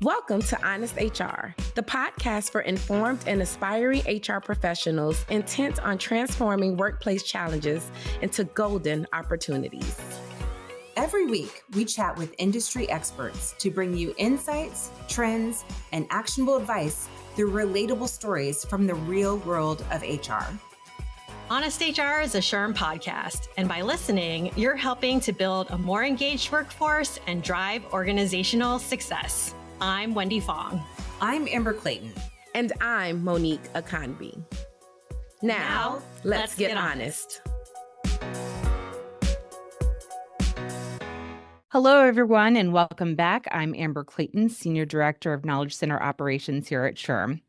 Welcome to Honest HR, the podcast for informed and aspiring HR professionals intent on transforming workplace challenges into golden opportunities. Every week, we chat with industry experts to bring you insights, trends, and actionable advice through relatable stories from the real world of HR. Honest HR is a SHRM podcast, and by listening, you're helping to build a more engaged workforce and drive organizational success. I'm Wendy Fong. I'm Amber Clayton. And I'm Monique Akanbi. Now let's get honest. Hello, everyone, and welcome back. I'm Amber Clayton, Senior Director of Knowledge Center Operations here at SHRM.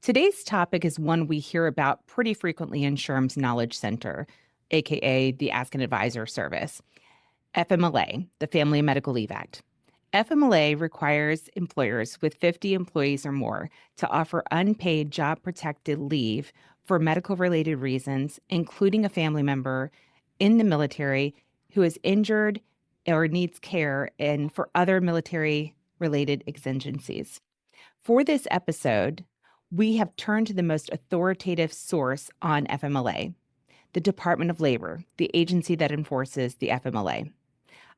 Today's topic is one we hear about pretty frequently in SHRM's Knowledge Center, aka the Ask an Advisor service. FMLA, the Family and Medical Leave Act. FMLA requires employers with 50 employees or more to offer unpaid job-protected leave for medical-related reasons, including a family member in the military who is injured or needs care, and for other military-related exigencies. For this episode, we have turned to the most authoritative source on FMLA, the Department of Labor, the agency that enforces the FMLA.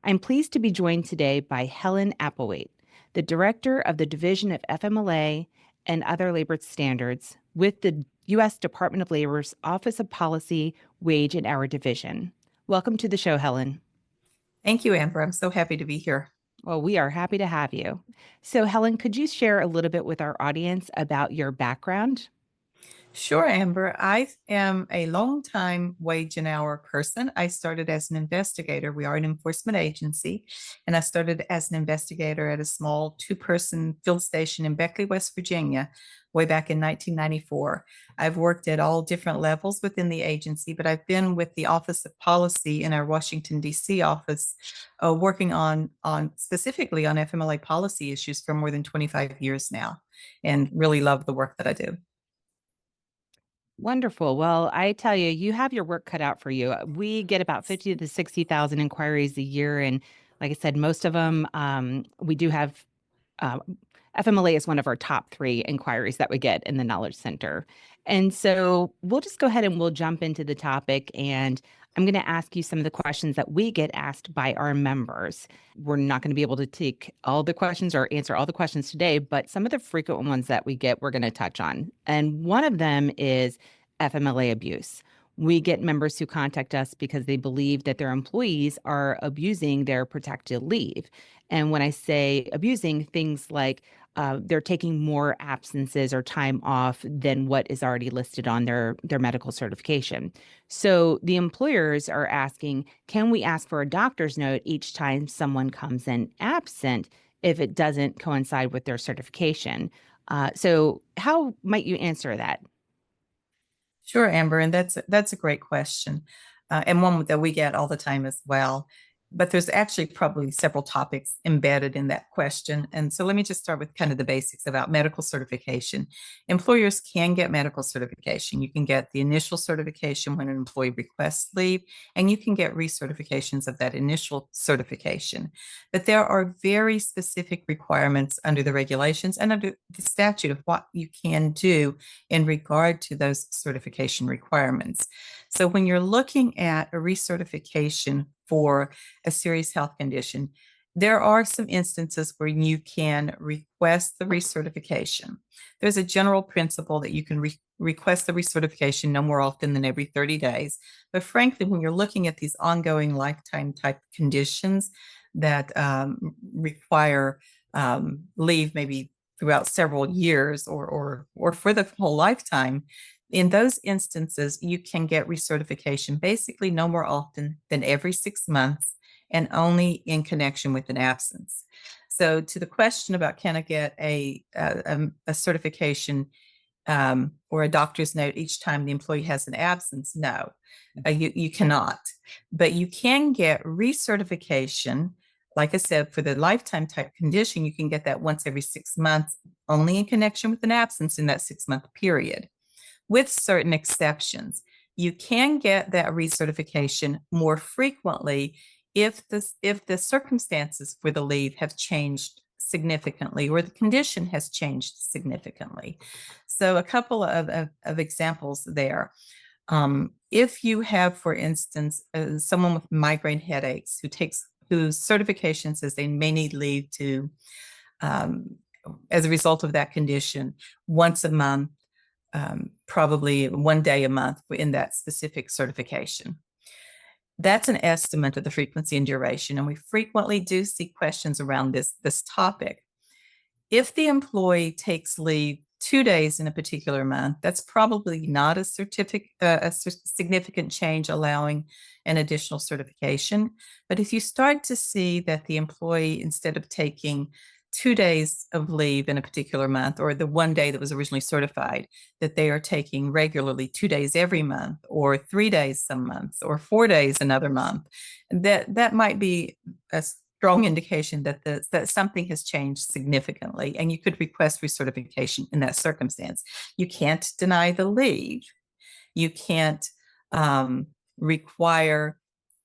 I'm pleased to be joined today by Helen Applewhaite, the Director of the Division of FMLA and Other Labor Standards with the U.S. Department of Labor's Office of Policy, Wage, and Hour Division. Welcome to the show, Helen. Thank you, Amber. I'm so happy to be here. Well, we are happy to have you. So, Helen, could you share a little bit with our audience about your background? Sure, Amber. I am a longtime wage and hour person. I started as an investigator. We are an enforcement agency, and I started as an investigator at a small two-person field station in Beckley, West Virginia, way back in 1994. I've worked at all different levels within the agency, but I've been with the Office of Policy in our Washington, D.C. office, working on specifically on FMLA policy issues for more than 25 years now, and really love the work that I do. Wonderful. Well, I tell you, you have your work cut out for you. We get about 50 to 60,000 inquiries a year. And like I said, most of them, we do have, FMLA is one of our top 3 inquiries that we get in the Knowledge Center. And so we'll just go ahead and we'll jump into the topic. And I'm going to ask you some of the questions that we get asked by our members. We're not going to be able to take all the questions or answer all the questions today, but some of the frequent ones that we get, we're going to touch on. And one of them is FMLA abuse. We get members who contact us because they believe that their employees are abusing their protected leave. And when I say abusing, things like they're taking more absences or time off than what is already listed on their medical certification. So the employers are asking, can we ask for a doctor's note each time someone comes in absent if it doesn't coincide with their certification? So how might you answer that? Sure, Amber, and that's a great question, and one that we get all the time as well. But there's actually probably several topics embedded in that question. And so let me just start with kind of the basics about medical certification. Employers can get medical certification. You can get the initial certification when an employee requests leave, and you can get recertifications of that initial certification. But there are very specific requirements under the regulations and under the statute of what you can do in regard to those certification requirements. So when you're looking at a recertification for a serious health condition, there are some instances where you can request the recertification. There's a general principle that you can request the recertification no more often than every 30 days. But frankly, when you're looking at these ongoing lifetime type conditions that require leave maybe throughout several years or for the whole lifetime, in those instances, you can get recertification basically no more often than every 6 months and only in connection with an absence. So to the question about can I get a certification or a doctor's note each time the employee has an absence, no, you cannot. But you can get recertification. Like I said, for the lifetime type condition, you can get that once every 6 months, only in connection with an absence in that 6-month period. With certain exceptions, you can get that recertification more frequently if the circumstances for the leave have changed significantly or the condition has changed significantly. So a couple of examples there. If you have, for instance, someone with migraine headaches whose certification says they may need leave to, as a result of that condition, once a month, probably one day a month in that specific certification. That's an estimate of the frequency and duration, and we frequently do see questions around this topic. If the employee takes leave 2 days in a particular month, that's probably not a significant change allowing an additional certification. But if you start to see that the employee, instead of taking 2 days of leave in a particular month, or the 1 day that was originally certified, that they are taking regularly 2 days every month, or 3 days some months, or 4 days another month, that might be a strong indication that something has changed significantly, and you could request recertification in that circumstance. You can't deny the leave. You can't require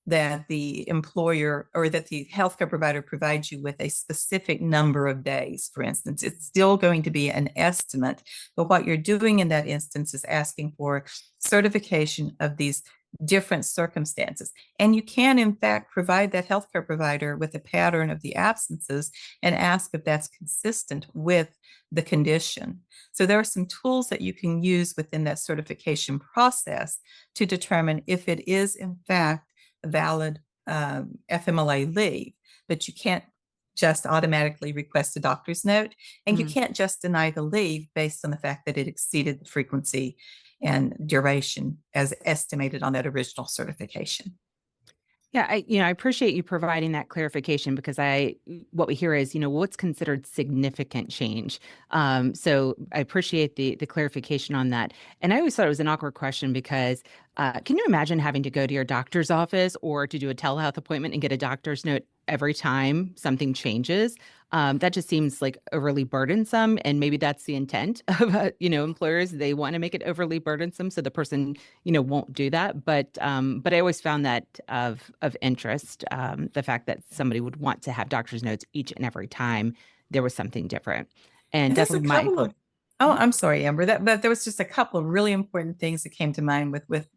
that the employer or that the healthcare provider provides you with a specific number of days, for instance. It's still going to be an estimate, but what you're doing in that instance is asking for certification of these different circumstances. And you can, in fact, provide that healthcare provider with a pattern of the absences and ask if that's consistent with the condition. So there are some tools that you can use within that certification process to determine if it is, in fact, valid FMLA leave, but you can't just automatically request a doctor's note, and you can't just deny the leave based on the fact that it exceeded the frequency and duration as estimated on that original certification. Yeah, I appreciate you providing that clarification, because what we hear is, what's considered significant change. So I appreciate the clarification on that. And I always thought it was an awkward question because can you imagine having to go to your doctor's office or to do a telehealth appointment and get a doctor's note every time something changes? That just seems like overly burdensome, and maybe that's the intent of employers. They want to make it overly burdensome so the person won't do that. But I always found that of interest, the fact that somebody would want to have doctor's notes each and every time there was something different. And definitely I'm sorry, Amber. But there was just a couple of really important things that came to mind with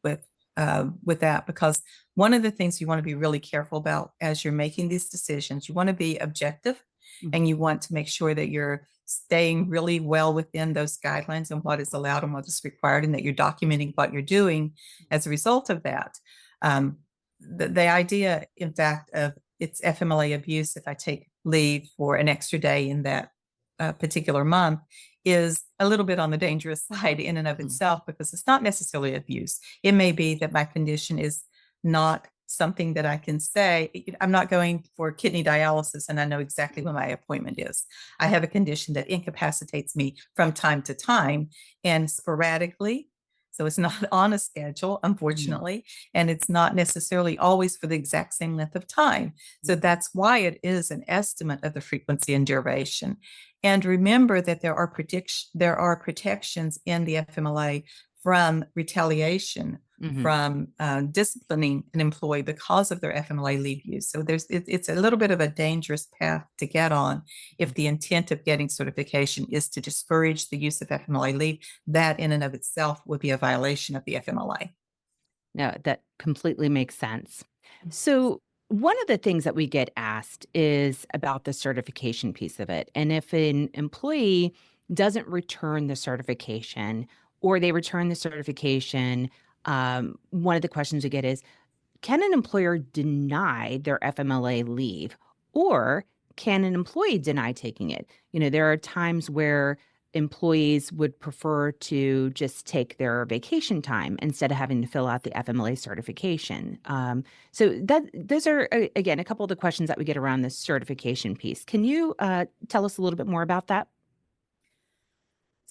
that, because one of the things you want to be really careful about as you're making these decisions, you want to be objective, and you want to make sure that you're staying really well within those guidelines and what is allowed and what is required, and that you're documenting what you're doing as a result of that. The idea, in fact, of it's FMLA abuse if I take leave for an extra day in that particular month is a little bit on the dangerous side in and of itself, because it's not necessarily abuse. It may be that my condition is not something that I can say, I'm not going for kidney dialysis and I know exactly when my appointment is. I have a condition that incapacitates me from time to time and sporadically. So it's not on a schedule, unfortunately, and it's not necessarily always for the exact same length of time. So that's why it is an estimate of the frequency and duration. And remember that there are protections in the FMLA from retaliation, from disciplining an employee because of their FMLA leave use. So it's a little bit of a dangerous path to get on if the intent of getting certification is to discourage the use of FMLA leave. That in and of itself would be a violation of the FMLA. No, that completely makes sense. So one of the things that we get asked is about the certification piece of it. And if an employee doesn't return the certification, or they return the certification, one of the questions we get is, can an employer deny their FMLA leave, or can an employee deny taking it? There are times where employees would prefer to just take their vacation time instead of having to fill out the FMLA certification. So those are, again, a couple of the questions that we get around this certification piece. Can you tell us a little bit more about that?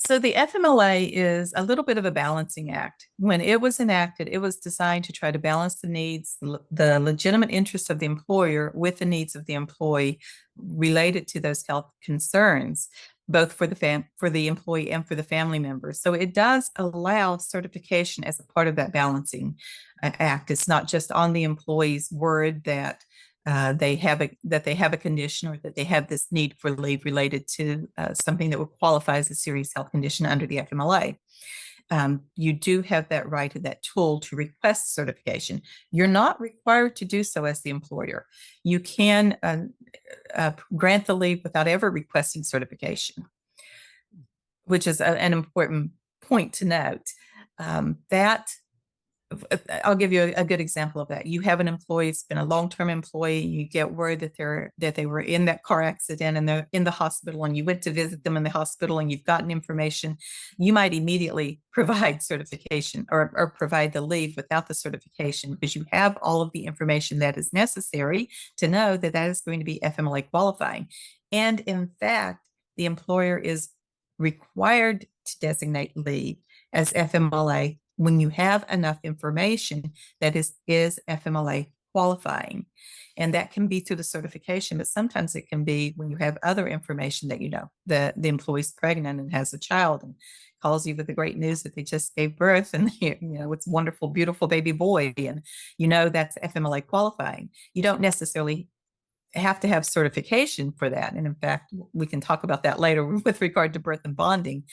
So the FMLA is a little bit of a balancing act. When it was enacted, it was designed to try to balance the needs, the legitimate interests of the employer with the needs of the employee related to those health concerns, both for the employee and for the family members. So it does allow certification as a part of that balancing act. It's not just on the employee's word that they have a condition, or that they have this need for leave related to something that would qualify as a serious health condition under the FMLA. You do have that right and that tool to request certification. You're not required to do so as the employer. You can grant the leave without ever requesting certification, which is an important point to note. I'll give you a good example of that. You have an employee, it's been a long-term employee, you get word that they were in that car accident and they're in the hospital, and you went to visit them in the hospital and you've gotten information. You might immediately provide certification or provide the leave without the certification, because you have all of the information that is necessary to know that that is going to be FMLA qualifying. And in fact, the employer is required to designate leave as FMLA when you have enough information that is FMLA qualifying. And that can be through the certification, but sometimes it can be when you have other information that the employee's pregnant and has a child and calls you with the great news that they just gave birth, and it's wonderful, beautiful baby boy, and that's FMLA qualifying. You don't necessarily have to have certification for that. And in fact, we can talk about that later with regard to birth and bonding,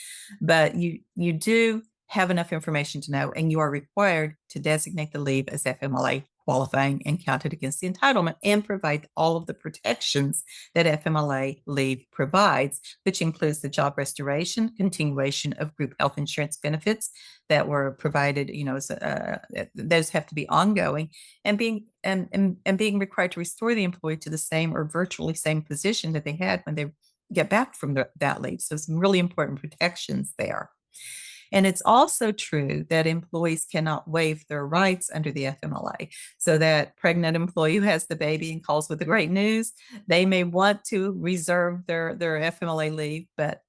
but you do have enough information to know, and you are required to designate the leave as FMLA qualifying and counted against the entitlement, and provide all of the protections that FMLA leave provides, which includes the job restoration, continuation of group health insurance benefits that were provided, those have to be ongoing, and being required to restore the employee to the same or virtually same position that they had when they get back from that leave. So some really important protections there. And it's also true that employees cannot waive their rights under the FMLA. So that pregnant employee who has the baby and calls with the great news, they may want to reserve their FMLA leave, but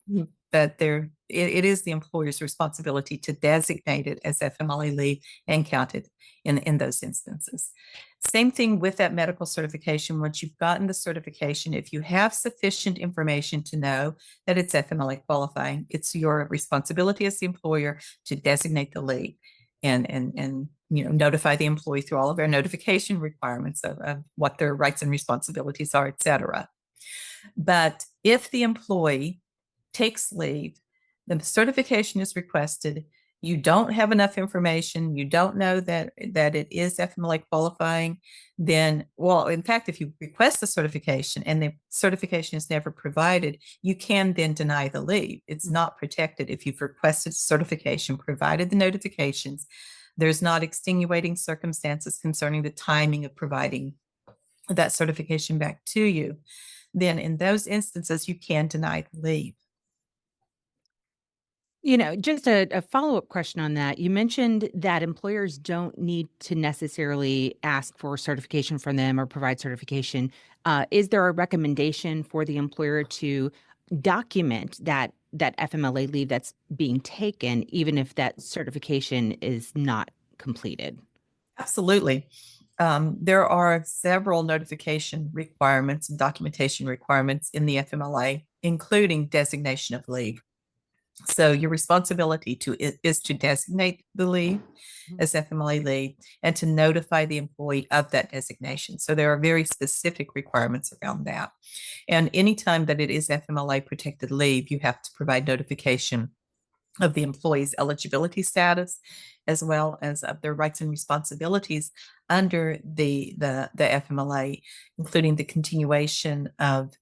it is the employer's responsibility to designate it as FMLA leave and count it in those instances. Same thing with that medical certification. Once you've gotten the certification, if you have sufficient information to know that it's FMLA qualifying, it's your responsibility as the employer to designate the leave and notify the employee through all of our notification requirements of what their rights and responsibilities are, et cetera. But if the employee takes leave, the certification is requested, you don't have enough information, you don't know that it is FMLA qualifying, then, in fact, if you request the certification and the certification is never provided, you can then deny the leave. It's not protected if you've requested certification, provided the notifications, there's not extenuating circumstances concerning the timing of providing that certification back to you, then in those instances, you can deny the leave. Just a follow-up question on that. You mentioned that employers don't need to necessarily ask for certification from them or provide certification. Is there a recommendation for the employer to document that FMLA leave that's being taken, even if that certification is not completed? Absolutely. There are several notification requirements and documentation requirements in the FMLA, including designation of leave. So your responsibility is to designate the leave as FMLA leave and to notify the employee of that designation. So there are very specific requirements around that. And anytime that it is FMLA protected leave, you have to provide notification of the employee's eligibility status, as well as of their rights and responsibilities under the FMLA, including the continuation of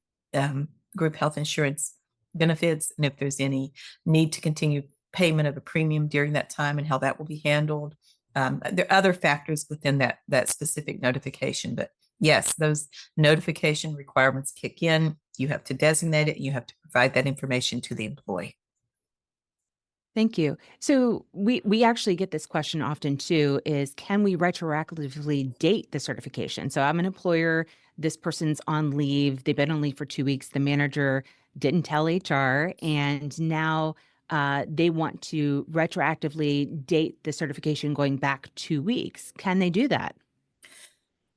group health insurance benefits, and if there's any need to continue payment of a premium during that time and how that will be handled. There are other factors within that specific notification, but yes, those notification requirements kick in. You have to designate it. You have to provide that information to the employee. Thank you. So we actually get this question often too, is can we retroactively date the certification? So I'm an employer, this person's on leave, they've been on leave for 2 weeks, the manager didn't tell HR, and now they want to retroactively date the certification going back 2 weeks. Can they do that?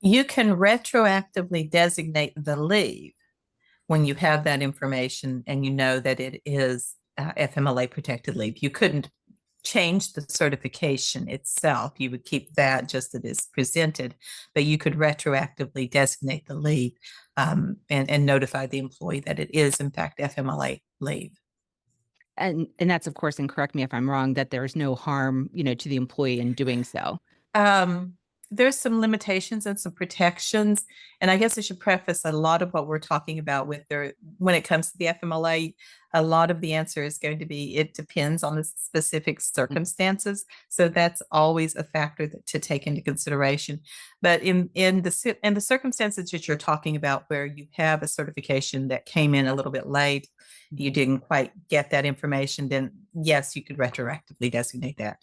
You can retroactively designate the leave when you have that information and you know that it is FMLA protected leave. You couldn't change the certification itself. You would keep that just as it is presented, but you could retroactively designate the leave and notify the employee that it is, in fact, FMLA leave. And that's, of course, and correct me if I'm wrong, that there's no harm, to the employee in doing so. There's some limitations and some protections. And I guess I should preface a lot of what we're talking about when it comes to the FMLA, a lot of the answer is going to be, it depends on the specific circumstances. So that's always a factor to take into consideration. But in the circumstances that you're talking about, where you have a certification that came in a little bit late, you didn't quite get that information, then yes, you could retroactively designate that.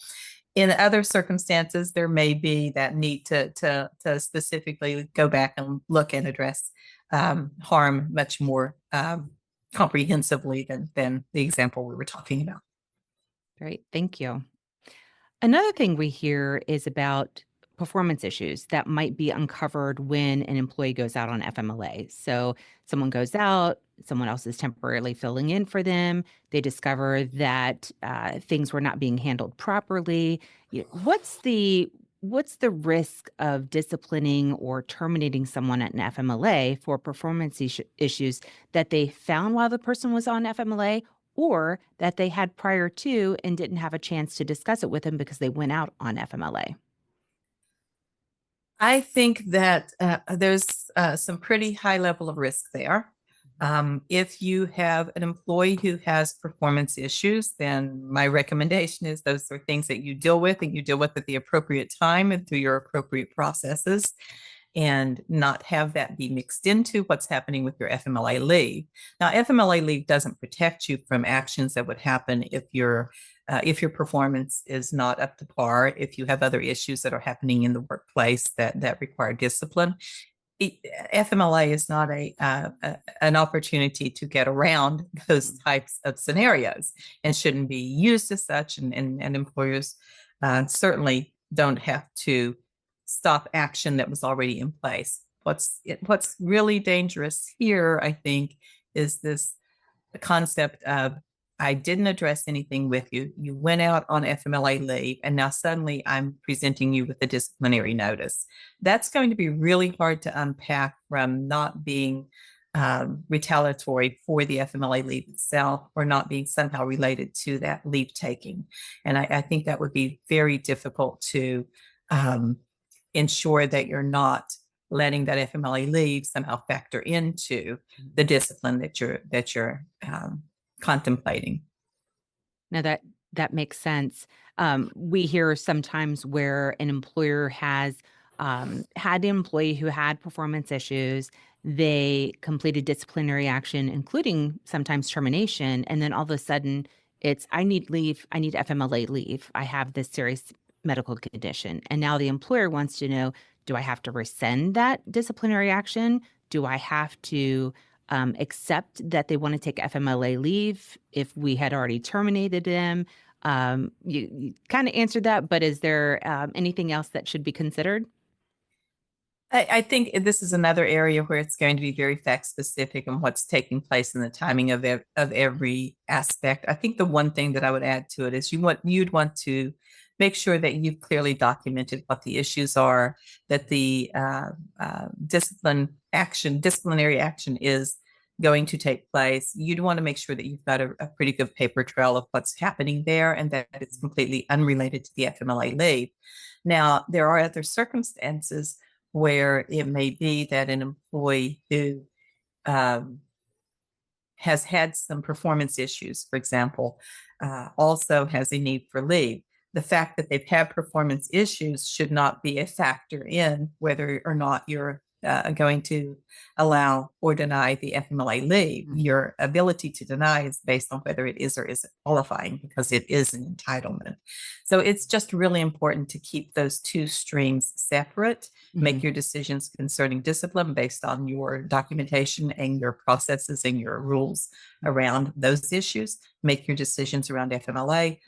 In other circumstances, there may be that need to specifically go back and look and address harm much more comprehensively than the example we were talking about. Great, thank you. Another thing we hear is about performance issues that might be uncovered when an employee goes out on FMLA. So someone goes out, someone else is temporarily filling in for them. They discover that things were not being handled properly. What's the risk of disciplining or terminating someone at an FMLA for performance issues that they found while the person was on FMLA, or that they had prior to and didn't have a chance to discuss it with them because they went out on FMLA? I think that there's some pretty high level of risk there. If you have an employee who has performance issues, then my recommendation is those are things that you deal with, and you deal with at the appropriate time and through your appropriate processes, and not have that be mixed into what's happening with your FMLA leave. Now, FMLA leave doesn't protect you from actions that would happen if your performance is not up to par, if you have other issues that are happening in the workplace that require discipline. FMLA is not an opportunity to get around those types of scenarios, and shouldn't be used as such. And employers certainly don't have to stop action that was already in place. What's really dangerous here, I think, is the concept of, I didn't address anything with you. You went out on FMLA leave, and now suddenly I'm presenting you with a disciplinary notice. That's going to be really hard to unpack from not being retaliatory for the FMLA leave itself, or not being somehow related to that leave taking. And I think that would be very difficult to ensure that you're not letting that FMLA leave somehow factor into the discipline that you're contemplating. Now that makes sense. We hear sometimes where an employer has had an employee who had performance issues. They completed disciplinary action, including sometimes termination, and then all of a sudden it's, I need leave, I need FMLA leave, I have this serious medical condition. And now the employer wants to know, do I have to rescind that disciplinary action? Do I have to accept that they want to take FMLA leave if we had already terminated them? You kind of answered that, but is there anything else that should be considered? I think this is another area where it's going to be very fact specific and what's taking place in the timing of every aspect. I think the one thing that I would add to it is you'd want to make sure that you've clearly documented what the issues are, that the disciplinary action is going to take place. You'd want to make sure that you've got a pretty good paper trail of what's happening there, and that it's completely unrelated to the FMLA leave. Now, there are other circumstances where it may be that an employee who has had some performance issues, for example, also has a need for leave. The fact that they've had performance issues should not be a factor in whether or not you're going to allow or deny the FMLA leave. Your ability to deny is based on whether it is or isn't qualifying, because it is an entitlement. So it's just really important to keep those two streams separate. Make your decisions concerning discipline based on your documentation and your processes and your rules around those issues. Make your decisions around FMLA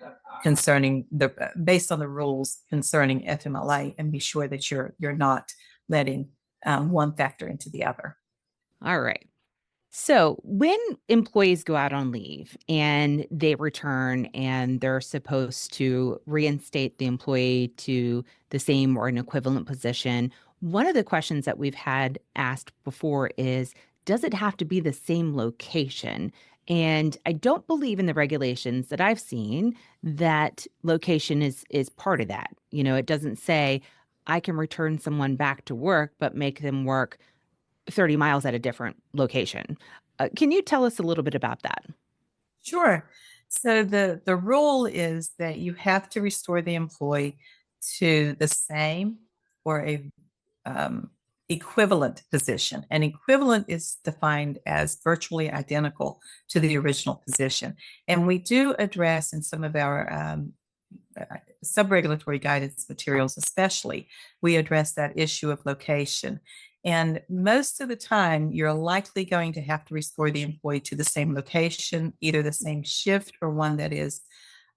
based on the rules concerning FMLA, and be sure that you're not letting one factor into the other. All right. So, when employees go out on leave and they return and they're supposed to reinstate the employee to the same or an equivalent position, one of the questions that we've had asked before is, does it have to be the same location? And I don't believe in the regulations that I've seen that location is part of that. It doesn't say I can return someone back to work, but make them work 30 miles at a different location. Can you tell us a little bit about that? Sure. So the rule is that you have to restore the employee to the same or a equivalent position. And equivalent is defined as virtually identical to the original position. And we do address in some of our sub-regulatory guidance materials, especially, we address that issue of location. And most of the time, you're likely going to have to restore the employee to the same location, either the same shift or one that is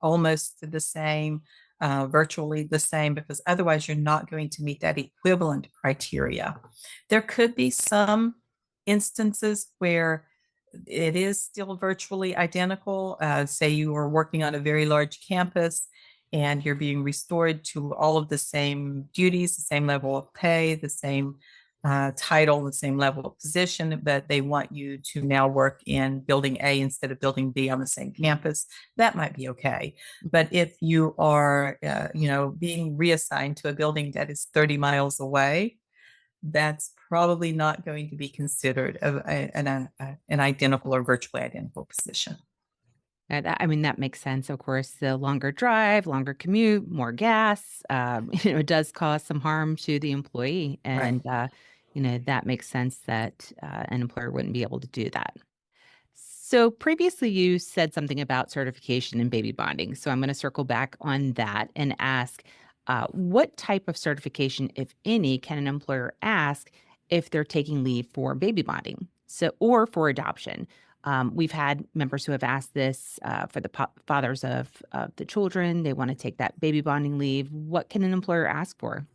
almost the same, virtually the same, because otherwise you're not going to meet that equivalent criteria. There could be some instances where it is still virtually identical. Say you are working on a very large campus and you're being restored to all of the same duties, the same level of pay, the same title, the same level of position, but they want you to now work in building A instead of building B on the same campus. That might be okay. But if you are, being reassigned to a building that is 30 miles away, that's probably not going to be considered an identical or virtually identical position. That makes sense. Of course, the longer drive, longer commute, more gas, it does cause some harm to the employee. And, that makes sense that an employer wouldn't be able to do that. So previously you said something about certification and baby bonding. So I'm going to circle back on that and ask, what type of certification, if any, can an employer ask if they're taking leave for baby bonding, or for adoption? We've had members who have asked this for the fathers of the children. They want to take that baby bonding leave. What can an employer ask for?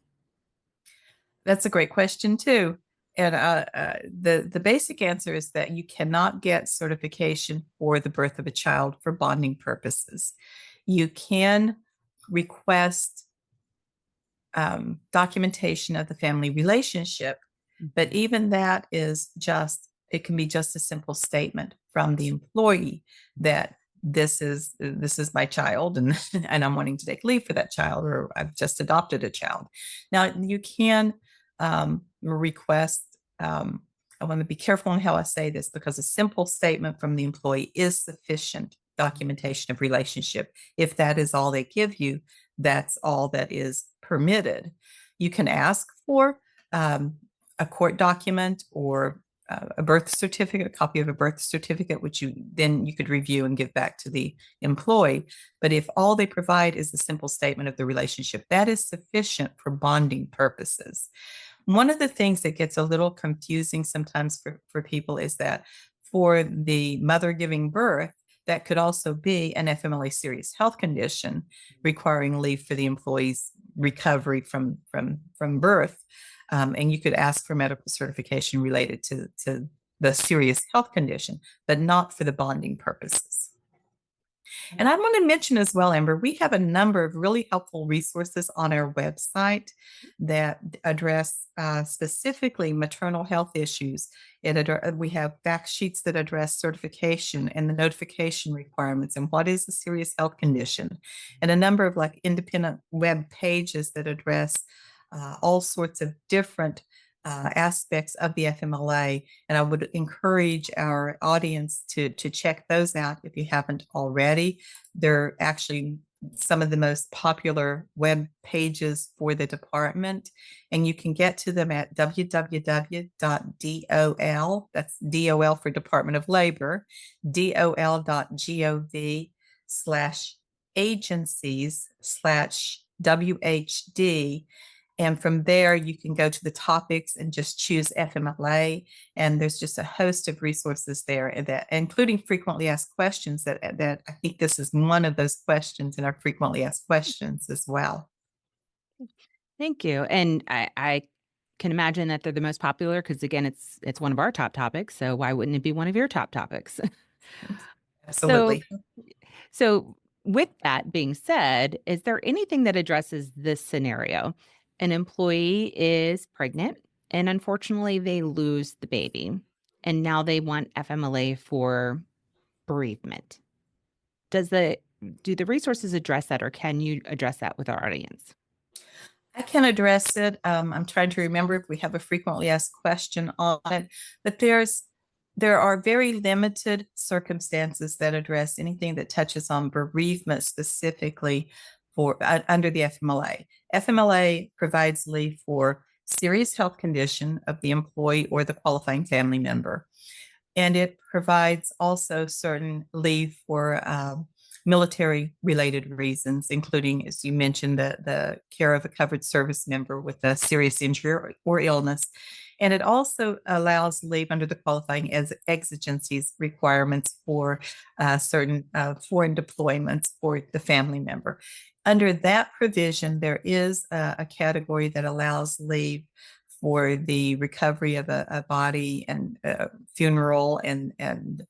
That's a great question too. And the basic answer is that you cannot get certification for the birth of a child for bonding purposes. You can request documentation of the family relationship, but even that is it can be just a simple statement from the employee that this is my child and and I'm wanting to take leave for that child, or I've just adopted a child. Now you can request, I want to be careful on how I say this, because a simple statement from the employee is sufficient documentation of relationship. If that is all they give you, that's all that is permitted. You can ask for a court document or a birth certificate, a copy of a birth certificate, which you could review and give back to the employee. But if all they provide is a simple statement of the relationship, that is sufficient for bonding purposes. One of the things that gets a little confusing sometimes for people is that for the mother giving birth, that could also be an FMLA serious health condition requiring leave for the employee's recovery from birth. And you could ask for medical certification related to the serious health condition, but not for the bonding purposes. And I want to mention as well, Amber, we have a number of really helpful resources on our website that address specifically maternal health issues. We have fact sheets that address certification and the notification requirements and what is a serious health condition, and a number of independent web pages that address all sorts of different aspects of the FMLA. And I would encourage our audience to check those out if you haven't already. They're actually some of the most popular web pages for the department, and you can get to them at www.dol, that's DOL for Department of Labor, dol.gov/agencies/WHD. And from there, you can go to the topics and just choose FMLA. And there's just a host of resources there, that, including frequently asked questions, that I think this is one of those questions in our frequently asked questions as well. Thank you. And I can imagine that they're the most popular because, again, it's one of our top topics. So why wouldn't it be one of your top topics? Absolutely. So with that being said, is there anything that addresses this scenario? An employee is pregnant and unfortunately they lose the baby and now they want FMLA for bereavement. Do the resources address that, or can you address that with our audience? I can address it. I'm trying to remember if we have a frequently asked question on it, but there are very limited circumstances that address anything that touches on bereavement specifically for under the FMLA. FMLA provides leave for serious health condition of the employee or the qualifying family member. And it provides also certain leave for military-related reasons, including, as you mentioned, the care of a covered service member with a serious injury or illness. And it also allows leave under the qualifying exigencies requirements for certain foreign deployments for the family member. Under that provision, there is a category that allows leave for the recovery of a body and funeral and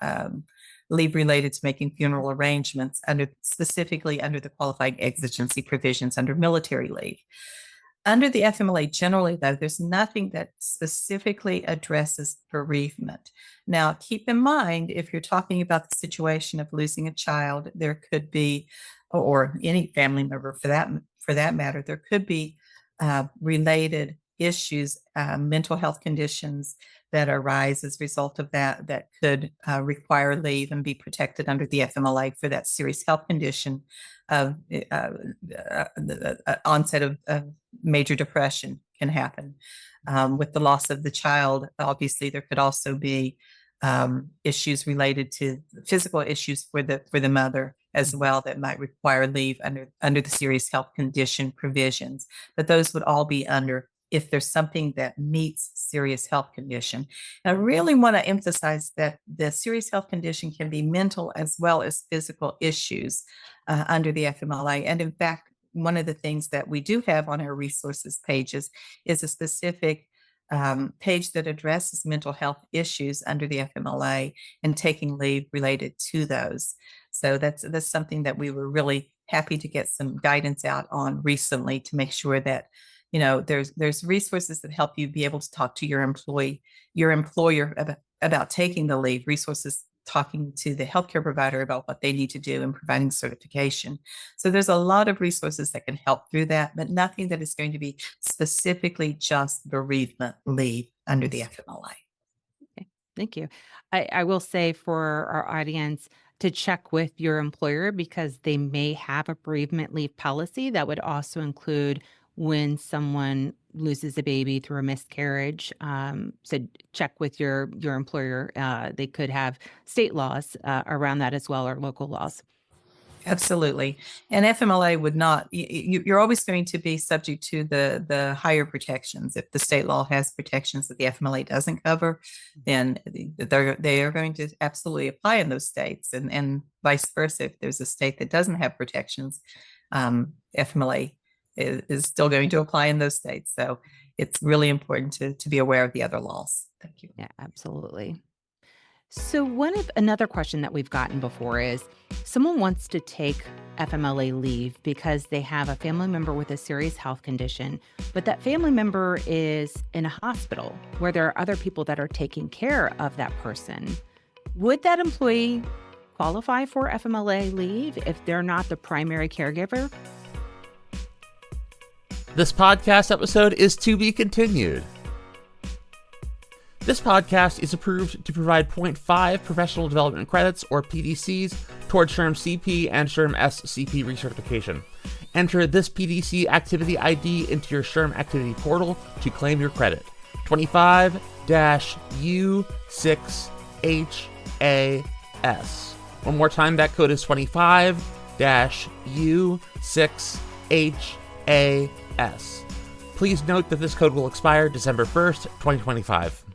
leave related to making funeral arrangements specifically under the qualifying exigency provisions under military leave. Under the FMLA generally, though, there's nothing that specifically addresses bereavement. Now, keep in mind, if you're talking about the situation of losing a child, there could be, or any family member for that matter, there could be related issues, mental health conditions that arise as a result of that could require leave and be protected under the FMLA for that serious health condition of the onset of major depression can happen. With the loss of the child, obviously there could also be issues related to physical issues for the mother as well that might require leave under the serious health condition provisions. But those would all be under if there's something that meets serious health condition. And I really want to emphasize that the serious health condition can be mental as well as physical issues under the FMLA. And in fact, one of the things that we do have on our resources pages is a specific page that addresses mental health issues under the FMLA and taking leave related to those. So that's something that we were really happy to get some guidance out on recently to make sure that there's resources that help you be able to talk to your employer about taking the leave, resources talking to the healthcare provider about what they need to do and providing certification. So there's a lot of resources that can help through that, but nothing that is going to be specifically just bereavement leave under the FMLA. Okay, thank you. I will say for our audience to check with your employer because they may have a bereavement leave policy that would also include when someone loses a baby through a miscarriage. So check with your employer. They could have state laws around that as well, or local laws. Absolutely. And FMLA would not, you're always going to be subject to the higher protections. If the state law has protections that the FMLA doesn't cover, then they are going to absolutely apply in those states, and vice versa. If there's a state that doesn't have protections, FMLA is still going to apply in those states. So it's really important to be aware of the other laws. Thank you. Yeah, absolutely. So another question that we've gotten before is someone wants to take FMLA leave because they have a family member with a serious health condition, but that family member is in a hospital where there are other people that are taking care of that person. Would that employee qualify for FMLA leave if they're not the primary caregiver? This podcast episode is to be continued. This podcast is approved to provide 0.5 professional development credits, or PDCs, towards SHRM-CP and SHRM-SCP recertification. Enter this PDC activity ID into your SHRM activity portal to claim your credit. 25-U6HAS. One more time, that code is 25-U6HAS. Please note that this code will expire December 1st, 2025.